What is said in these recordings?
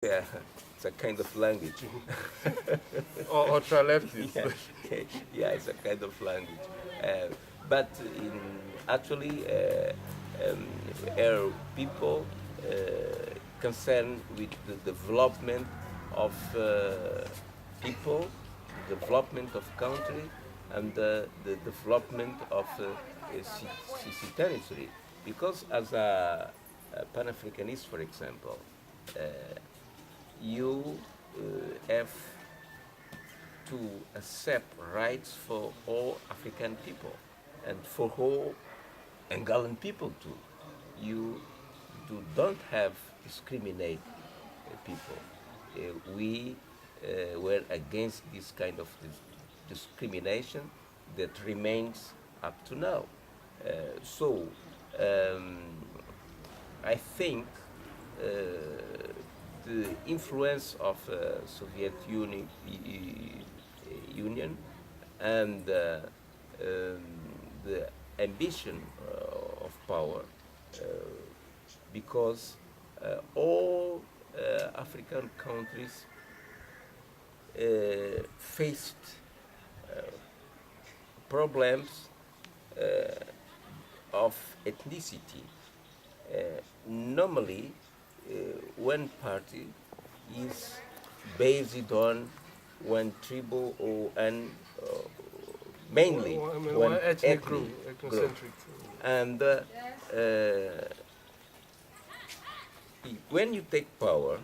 Yeah, it's a kind of language. Or ultra leftist. Yeah, yeah, it's a kind of language. But actually, are people concerned with the development of people, development of country, and the development of territory. Because as a Pan-Africanist, for example, uh, you have to accept rights for all African people and for all Angolan people too. You don't have discriminate people. We were against this kind of discrimination that remains up to now. So I think the influence of Soviet Union and the ambition of power, because all African countries faced problems of ethnicity. Normally, one party is based on one tribal or mainly one ethnic group, ethnocentric. And when you take power,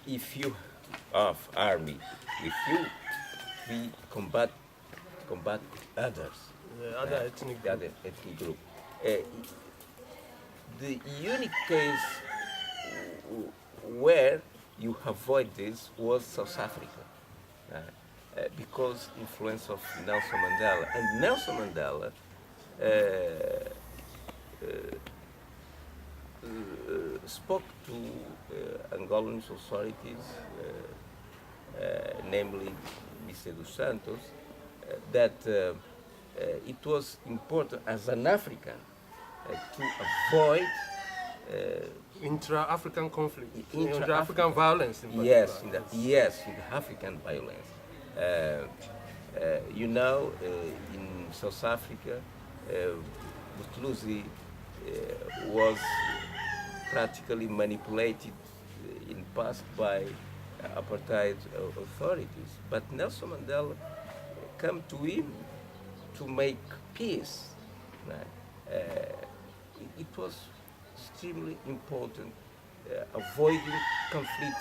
if you have army, if you we combat others, the other ethnic group. The unique case where you avoid this was South Africa, because influence of Nelson Mandela. And Nelson Mandela spoke to Angolan authorities, namely Mr. Dos Santos, that it was important as an African to avoid intra-African conflict, intra-African violence. Yes, in the African violence. In South Africa, Buthelezi was practically manipulated in past by apartheid authorities. But Nelson Mandela came to him to make peace. It was extremely important, avoiding conflict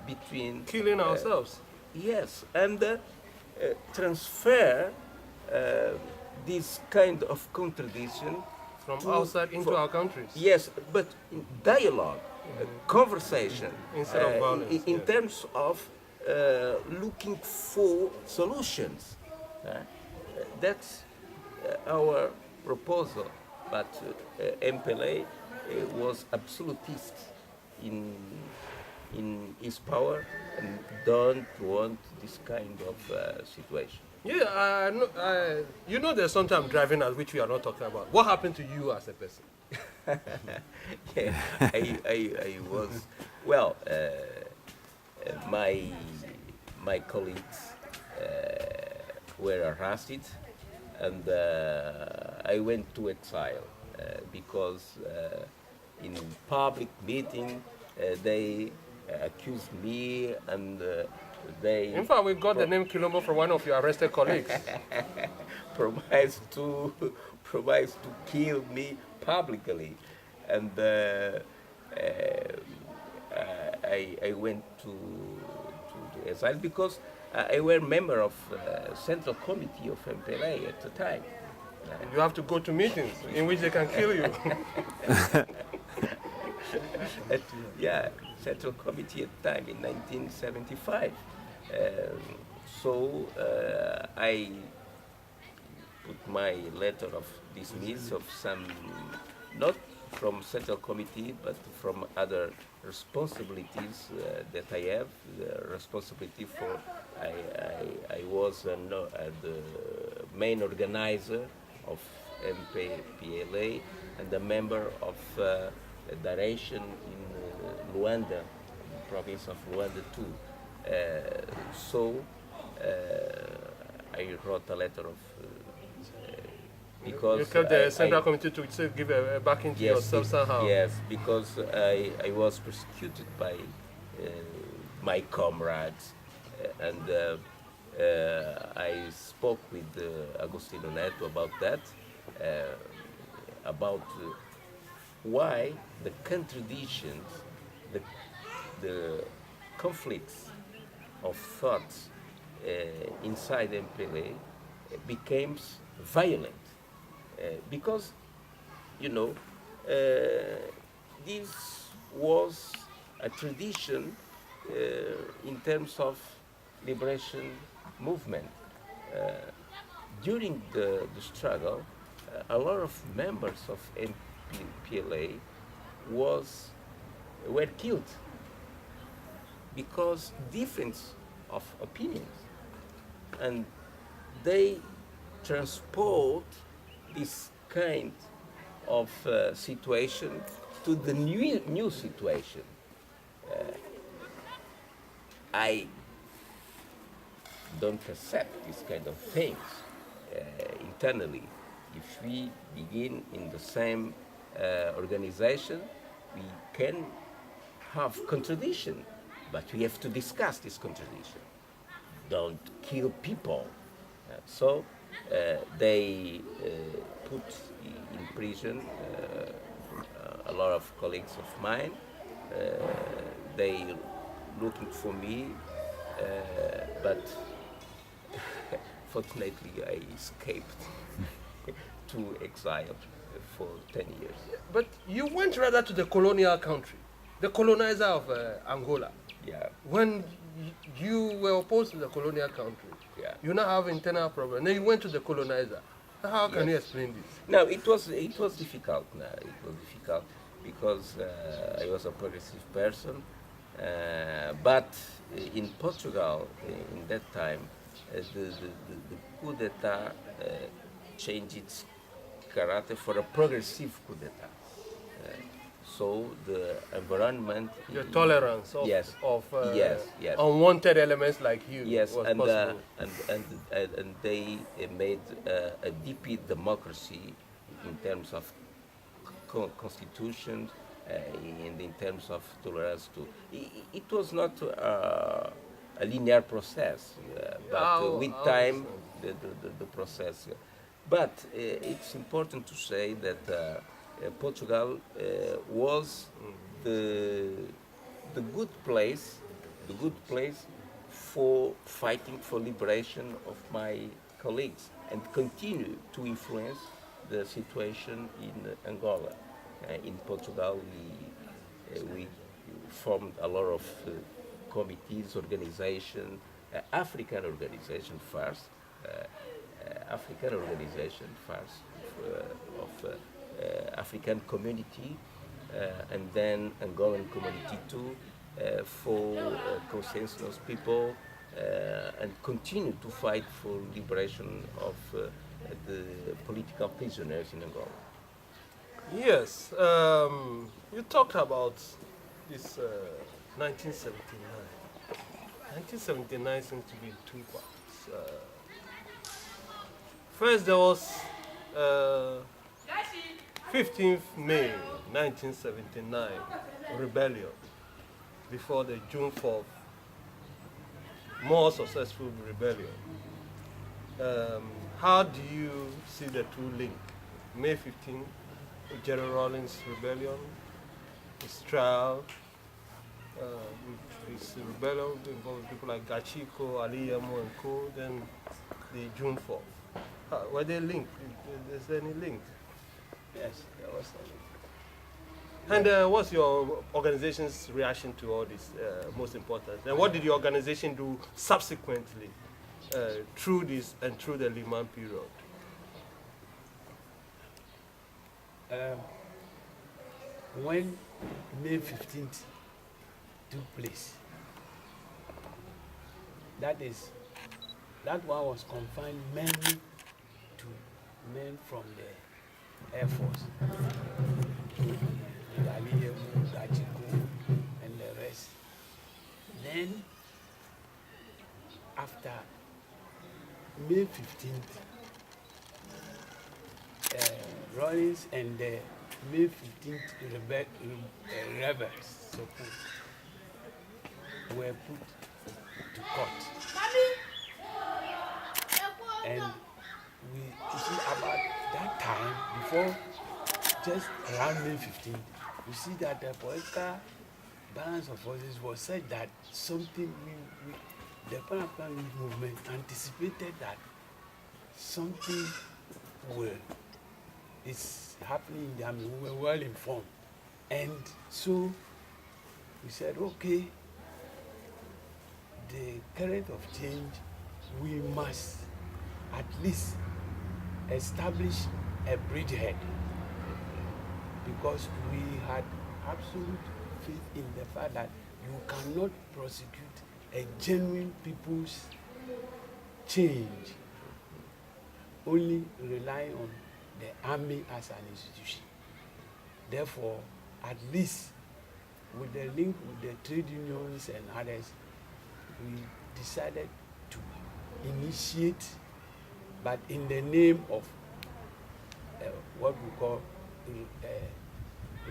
between killing ourselves. Yes, and transfer this kind of contradiction from outside into our countries. Yes, but in dialogue, conversation, instead of violence, in terms of looking for solutions. That's our proposal. But MPLA was absolutist in his power and don't want this kind of situation. Yeah, you know there's sometimes driving at which we are not talking about. What happened to you as a person? Yeah, I was, well, my colleagues were arrested, and I went to exile because in public meeting they accused me, and they... In fact, we got the name Kilombo from one of your arrested colleagues. promised to kill me publicly, and I went to exile because I were member of Central Committee of MPLA at the time. You have to go to meetings in which they can kill you. Yeah, Central Committee at the time in 1975. So I put my letter of dismiss of some, not from Central Committee, but from other responsibilities that I have. The responsibility for, I was the main organizer of MPLA and a member of direction in Luanda, province of Luanda too. So I wrote a letter of because you kept the Central Committee to give a backing to yourself somehow. Yes, because I was persecuted by my comrades, and I spoke with Agostinho Neto about that, about why the contradictions, the conflicts of thoughts inside MPLA became violent. Because, you know, this was a tradition in terms of liberation movement. During the struggle, a lot of members of MPLA were killed because difference of opinions, and they transport this kind of situation to the new situation. I don't accept this kind of things internally. If we begin in the same organization, we can have contradiction, but we have to discuss this contradiction. Don't kill people. So they put in prison a lot of colleagues of mine. They looking for me, but fortunately I escaped to exile for 10 years. But you went rather to the colonial country, the colonizer of Angola. Yeah. When you were opposed to the colonial country, Yeah. you now have internal problems. Then you went to the colonizer. How can you explain this? No, it was difficult. No, it was difficult because I was a progressive person, but in Portugal in that time the coup d'état changed its character for a progressive coup d'état. So the environment, the tolerance of, yes, of yes. unwanted elements like you, yes, was and possible. And they made a deep democracy in terms of constitution and in terms of tolerance too. It was not a linear process, but with time the process. But it's important to say that Portugal was the good place for fighting for liberation of my colleagues and continue to influence the situation in Angola. In Portugal, we formed a lot of committees, organization, African organization first, of African community, and then Angolan community too, for consensus people, and continue to fight for liberation of the political prisoners in Angola. Yes, you talked about this 1979. 1979 seems to be two parts. First, there was 15th May 1979 rebellion before the June 4th more successful rebellion. How do you see the two link? May 15th, General Rawlings rebellion, his trial, his rebellion involving people like Gachiko, Ali Yamo and Co. Then the June 4th. Were they linked? Is there any link? Yes, there was a link. And what's your organization's reaction to all this, most important? And what did your organization do subsequently through this and through the Liman period? When May 15th took place, that one was confined mainly to men from the Air Force, Gachiko, and then after May 15th, Rawlings and the May 15th rebels were put to court. And you see, about that time, before, just around May 15th, you see that the political balance of forces was such that something the Pan-African Youth Movement anticipated that something is happening in the army. We were well informed. And so we said, okay, the current of change, we must at least establish a bridgehead, because we had absolute faith in the fact that you cannot prosecute a genuine people's change only relying on the army as an institution. Therefore, at least with the link with the trade unions and others, we decided to initiate, but in the name of what we call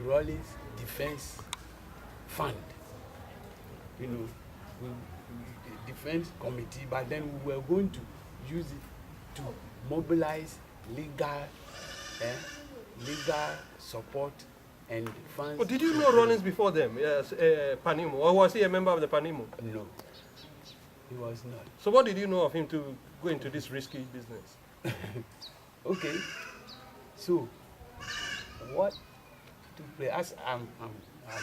Rawlings Defense Fund. You know, the defense committee, but then we were going to use it to mobilize legal support and funds. But did you know Rawlings before them? Yes, Panimo, or was he a member of the Panimo? No, he was not. So what did you know of him to go into this risky business? Okay, so what took place? As I'm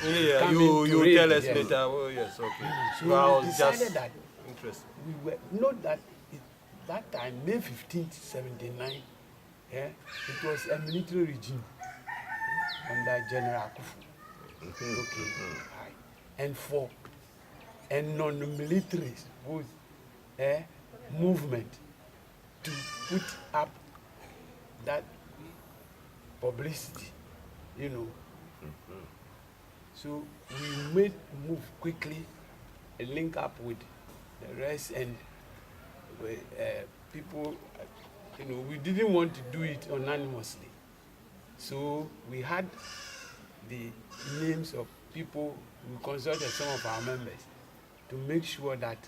Yeah, coming you to tell it, us yes. later. Oh, yes, okay. So Well, I we was decided just that interested. we were not that that time, May 15th, 79. Yeah, it was a military regime under General Kufu. Okay, right. And for a non-military movement to put up that publicity, you know. So we made move quickly, link up with the rest, and people, you know, we didn't want to do it anonymously. So we had the names of people, we consulted some of our members to make sure that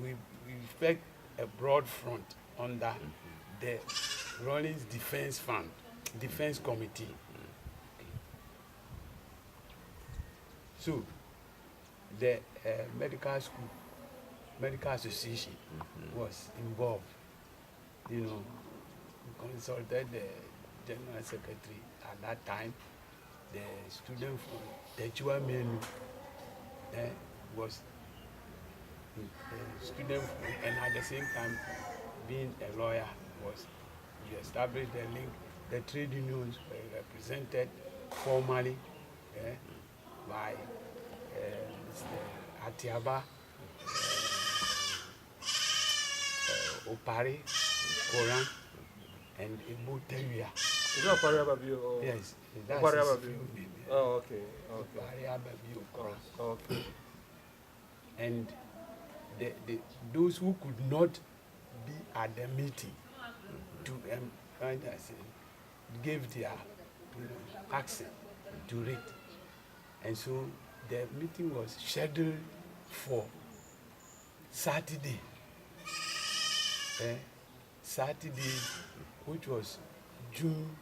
we effect a broad front under the Rawlings Defense Fund, Defense Committee. So the medical school, medical association was involved. You know, we consulted the general secretary at that time. The student from Techua Menu was a student from, and at the same time being a lawyer, was we established the link. The trade unions were represented formally by Mr. Atiaba, Opari, Koran, and Ibu Teria. Is that Opari Ababio? Yes, that's Opari his Ababio. full name. Yeah. Oh, okay. Okay. Opari Ababio Koran. Okay. And those who could not be at the meeting to gave their accent to read. And so the meeting was scheduled for Saturday. Saturday, which was June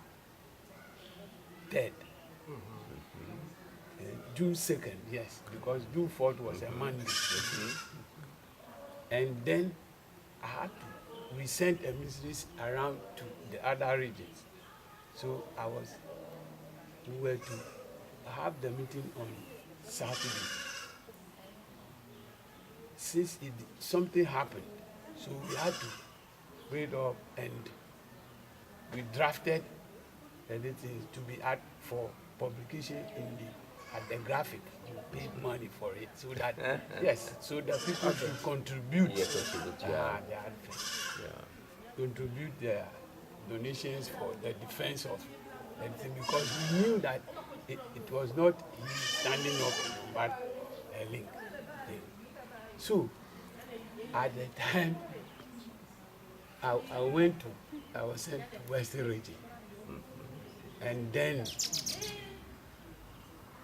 3rd. June 2nd, yes, because June 4th was a Monday. And then I had to, we sent emissaries around to the other regions. So we were to have the meeting on Saturday. Since something happened, so we had to read up, and we drafted anything to be out for publication at the graphic. You paid money for it, so that yes, so that people should contribute. Contribute their donations for the defense of anything, because we knew that it was not standing up but a link. So, at the time, I was sent to Western region. And then,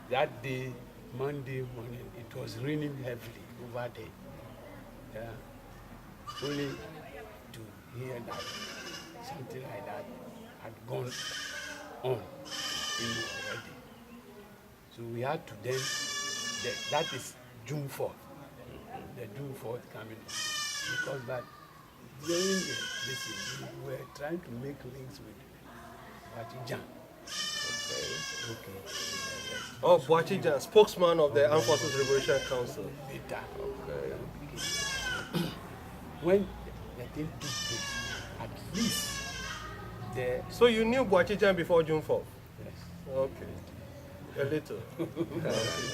that day, Monday morning, it was raining heavily over there. Yeah. Only to hear that something like that had gone on already. So we had to then, that is June 4th, the June 4th coming on. Because that during this we were trying to make links with Batijan. Okay. Oh, Batijan, spokesman of the Armed Forces Liberation Council. Later. Okay. When the thing took place, at least the... So you knew Batijan before June 4th? Yes. Okay. A little.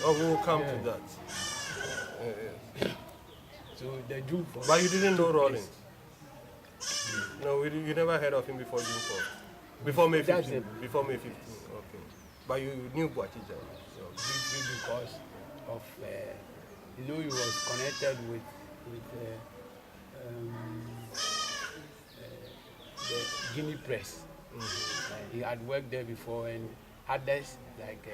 Oh, we will come to that. So the June 4th... But you didn't know Rawlings? No, you never heard of him before June 4th? Before May 15th? Before May 15th, okay. But you knew Batijan? Simply because of, he was connected with the Guinea press. He had worked there before, and others like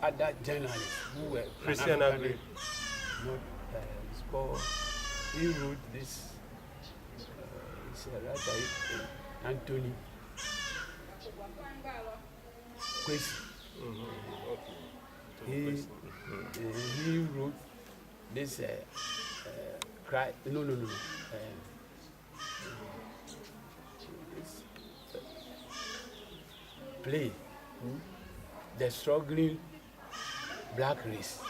other journalists who were Christian Agri. Not it's called. He wrote this. It's a writer, Anthony Kwesi. He wrote this cry. No. Play the struggling black race.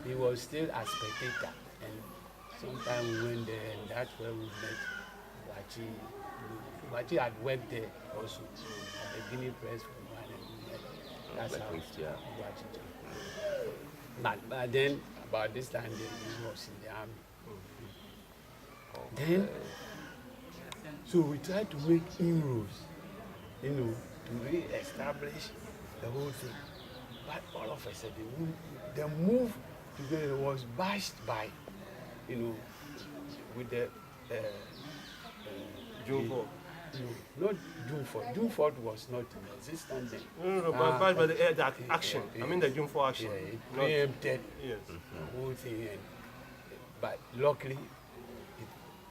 He was still a spectator, and sometime we went there, and that's where we met Wachi. Wachi had worked there also at the Guinea press for a while, and we met. That's how Wachi joined. But then, about this time, he was in the army. Then, so we tried to make inroads, to re-establish the whole thing. But all of a sudden, the move together was bashed by, with the June 4th. Not June 4th. June 4th was not in existence then. No, but by the action. I mean the June 4 action. Yeah, it preempted the whole thing. But luckily,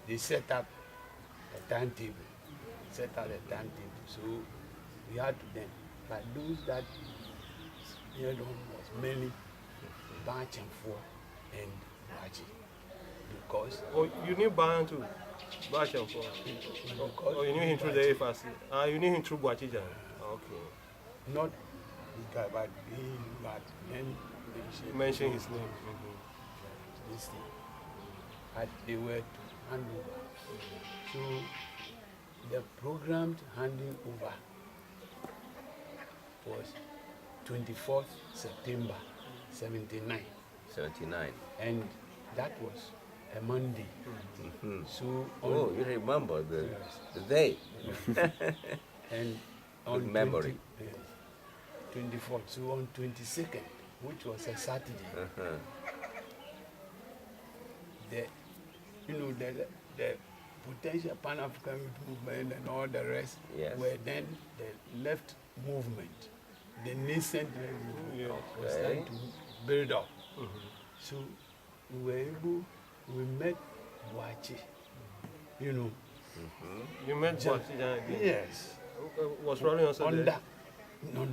they set up a timetable. So we had to then. But those that held on was mainly Banch and Four and Wachi. Because... Oh, you knew Banch too? Banch and Four? Oh, you knew him through the AFAC? You knew him through Batijan? Okay. Not the guy, but then mention his name. This thing. But they were to hand over. So the programmed handing over was 24th September 79. 79. And that was a Monday. So you remember the day. And on good memory. 24th. So on 22nd, which was a Saturday, the potential Pan-African Youth Movement and all the rest were then the left movement, the nascent movement was starting to build up. So we were able, we met Wachi, You met Wachi? Yes. Was Rawlings also there? No.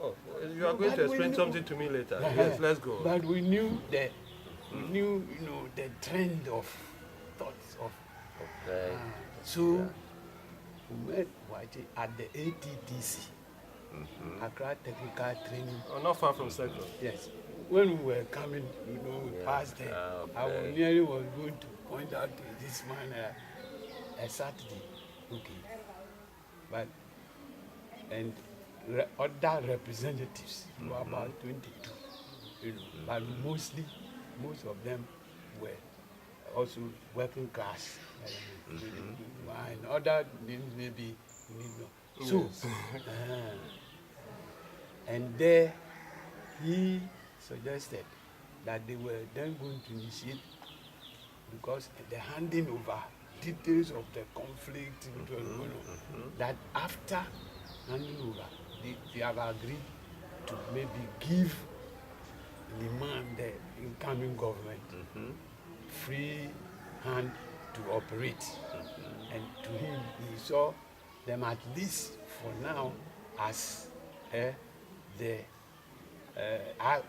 Oh, you are going to explain something to me later. Yes, let's go. But we knew the trend of thoughts of. So we met Wachi at the ATTC, Accra Technical Training. Oh, not far from Central. Yes. When we were coming, we passed there. I nearly was going to point out to this man a Saturday. Okay. But and other representatives were about 22. But most of them were also working class. And other maybe so. And there he suggested that they were then going to initiate, because the handing over details of the conflict which was going on, that after handing over, they have agreed to maybe give Liman, the incoming government, free hand to operate. And to him, he saw them at least for now as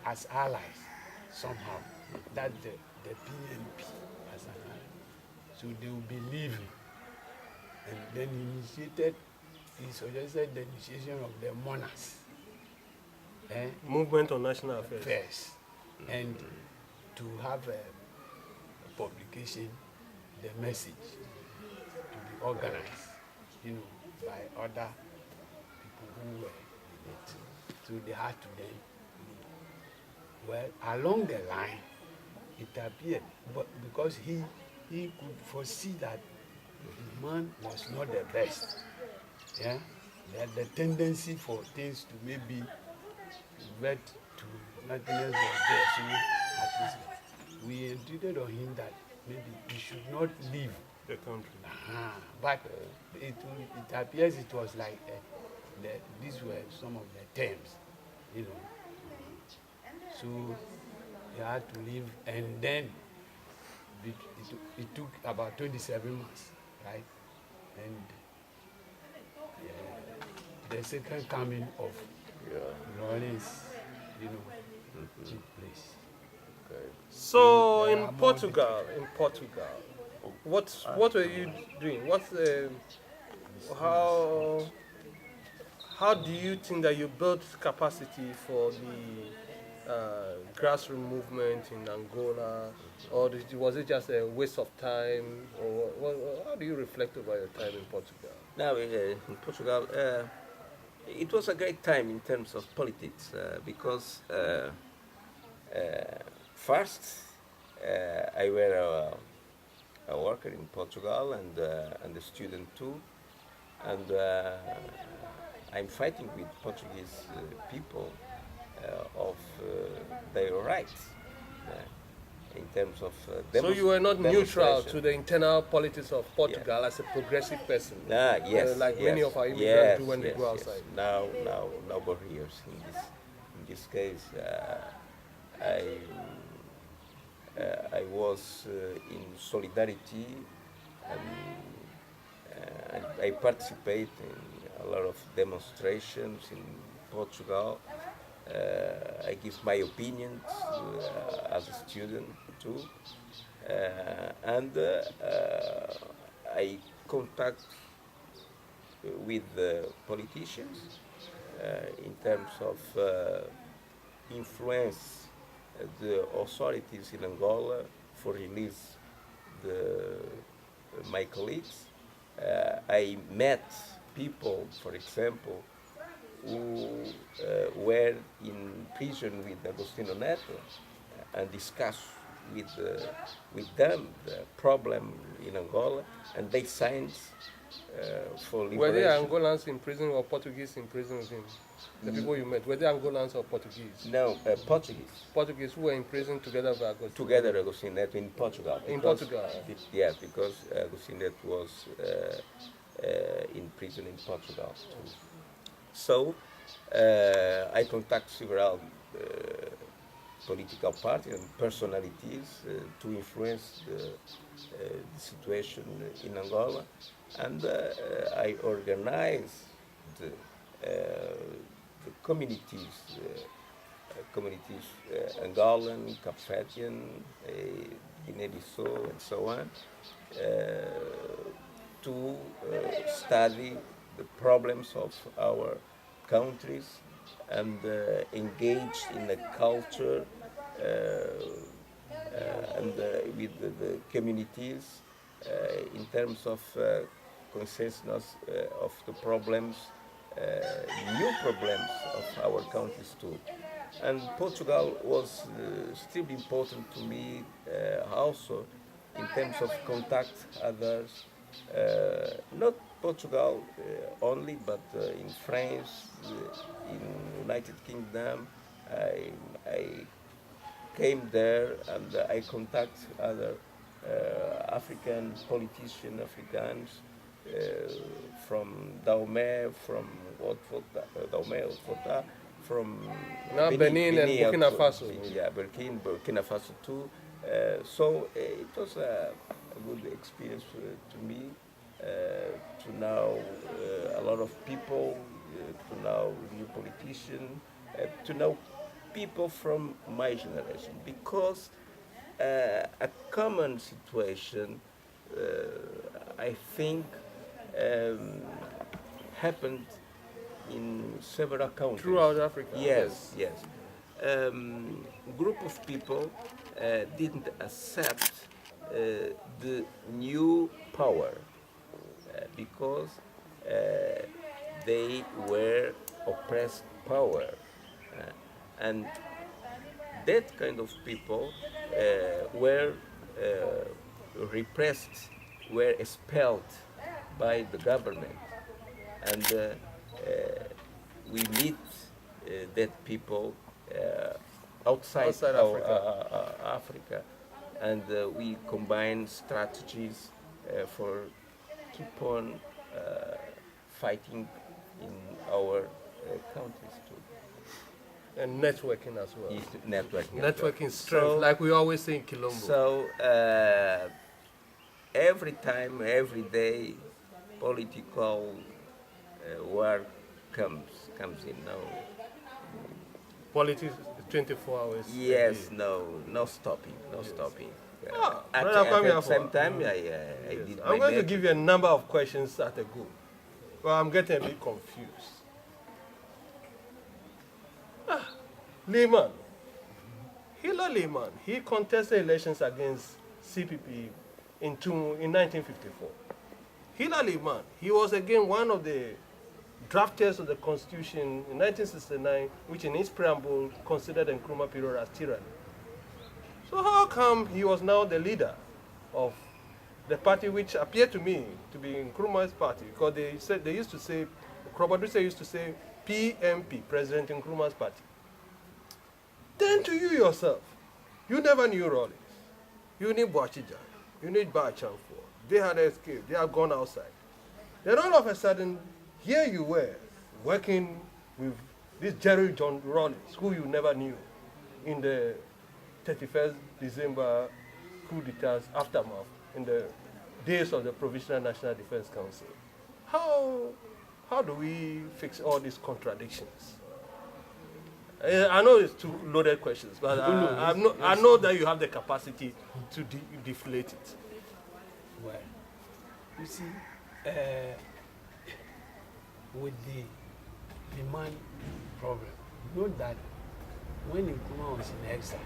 as allies somehow. That the PNP as an ally. So they will be leaving. And then he suggested the initiation of the monarchs. Movement on National Affairs. First. And to have a publication, the message, to be organized, by other people who were in it. So they had to then leave. Well, along the line, it appeared, but because he could foresee that the man was not the best. Yeah, that the tendency for things to maybe revert to nothingness was there. So at least we entreated on him that maybe he should not leave the country. But it appears it was like these were some of the terms, So he had to leave, and then it took about 27 months, right? And the second coming of Lawrence, took place. Okay. So in Portugal, what were you doing? How do you think that you built capacity for the grassroots movement in Angola, or was it just a waste of time? Or how do you reflect over your time in Portugal? Now, in Portugal, it was a great time in terms of politics because first I were a worker in Portugal and a student too, and I'm fighting with Portuguese people of their rights in terms of So you were not neutral to the internal politics of Portugal as a progressive person, yes, like many of our immigrants do when they go outside. Now barriers in this case. I was in solidarity, and I participate in a lot of demonstrations in Portugal. I give my opinions as a student too, and I contact with the politicians in terms of influence the authorities in Angola for release my colleagues. I met people, for example, who were in prison with Agostinho Neto and discussed with them the problem in Angola, and they signed for liberation. Were they Angolans in prison or Portuguese in prison with him? The people you met, were they Angolans or Portuguese? No, Portuguese. Portuguese who were in prison together with Agostinho? Together Agostinho Neto in Portugal. In Portugal? Because Agostinho Neto was in prison in Portugal too. So I contact several political parties and personalities to influence the situation in Angola, and I organized the communities, Angolan, Cape-Verdean, Guinea-Bissau, and so on, to study the problems of our countries and engage in a culture and with the communities in terms of consciousness of the problems, new problems of our countries too. And Portugal was still important to me also in terms of contact others, not Portugal only, but in France, in United Kingdom. I came there, and I contact other African politicians, Africans from Dahomey, from Dahomey, from Now Benin and Burkina Faso. Yeah, Burkina Faso too. So it was a good experience to me, to know a lot of people, to know new politicians, to know people from my generation, because a common situation, I think, happened in several countries. Throughout Africa. Yes, yes. Group of people didn't accept the new power because they were oppressed power. And that kind of people were repressed, were expelled by the government. And we meet that people outside Africa. And we combine strategies for keep on fighting in our countries too. And networking as well. Networking strength, so, like we always say in Kilombo. So every time, every day, political work comes in now. Politics 24 hours. Yes, no stopping. At Kwame the Afful, same time, I did I'm my going to best. give you a number of questions at a go. Well, I'm getting a bit confused. Lehman. Hila Lehman, he contested elections against CPP in 1954. Hila Lehman, he was again one of the drafters of the Constitution in 1969, which in its preamble considered the Nkrumah period as tyranny. So how come he was now the leader of the party which appeared to me to be Nkrumah's party? Because they used to say, Krobaduse used to say PMP, President Nkrumah's party. Then to you yourself, you never knew Rawlings. You knew Boachija. You knew Bachanfor. They had escaped. They had gone outside. Then all of a sudden, here you were, working with this Jerry John Rawlings, who you never knew, in the 31st December coup d'etat's aftermath, in the days of the Provisional National Defense Council. How do we fix all these contradictions? I know it's two loaded questions, but I know that you have the capacity to deflate it. Well, you see, with the demand problem, note that when Nkrumah was in exile,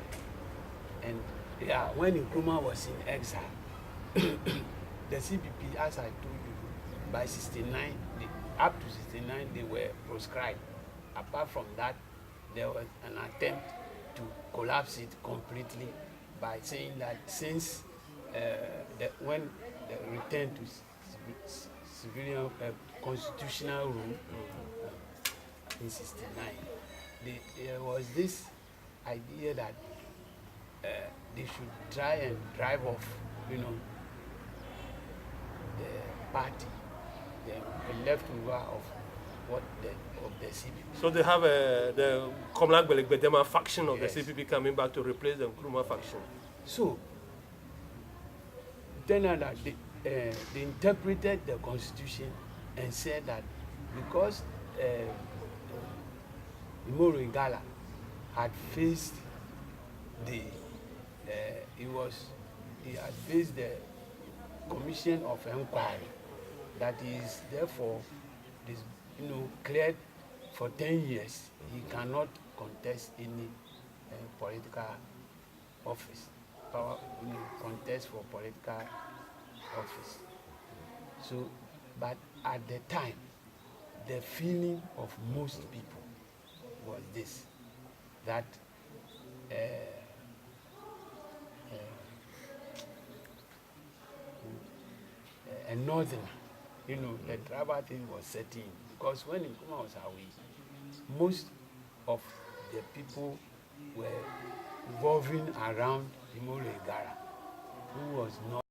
when Nkrumah was in exile, the CPP, as I told you, by 69, up to 69, they were proscribed. Apart from that, there was an attempt to collapse it completely by saying that since when the return to civilian constitutional rule in 69, there was this idea that they should try and drive off, the party, the leftover of the CPP. So they have the Comrades Belegbedeman faction of Yes. the CPP coming back to replace the Nkrumah faction. So, then they interpreted the constitution and said that because Imoro Igala had faced he had faced the commission of inquiry, that is therefore cleared for 10 years, he cannot contest any political office, contest for political office. So, but at the time, the feeling of most people was this, that a northerner, the tribal thing was setting, because when Nkrumah was away, most of the people were revolving around Imole Igara, who was not